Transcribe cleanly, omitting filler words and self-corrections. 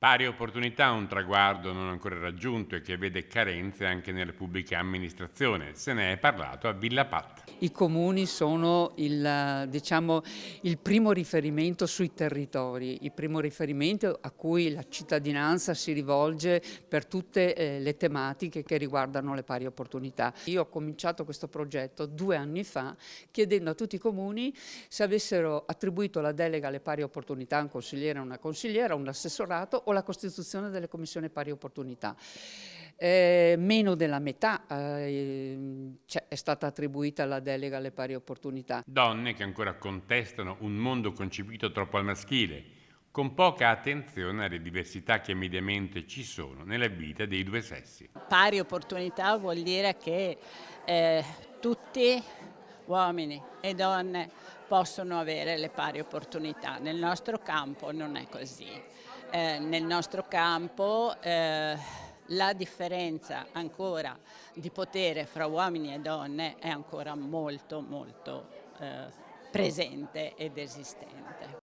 Pari opportunità, un traguardo non ancora raggiunto e che vede carenze anche nelle pubbliche amministrazioni. Se ne è parlato a Villa Pat. I comuni sono diciamo, il primo riferimento sui territori, il primo riferimento a cui la cittadinanza si rivolge per tutte le tematiche che riguardano le pari opportunità. Io ho cominciato questo progetto 2 anni fa chiedendo a tutti i comuni se avessero attribuito la delega alle pari opportunità a un consigliere, a una consigliera, a un assessorato o la costituzione delle commissioni pari opportunità. Meno della metà è stata attribuita la delega alle pari opportunità. Donne che ancora contestano un mondo concepito troppo al maschile, con poca attenzione alle diversità che mediamente ci sono nella vita dei due sessi. Pari opportunità vuol dire che tutti, uomini e donne, possono avere le pari opportunità. Nel nostro campo non è così. Nel nostro campo la differenza ancora di potere fra uomini e donne è ancora molto presente ed esistente.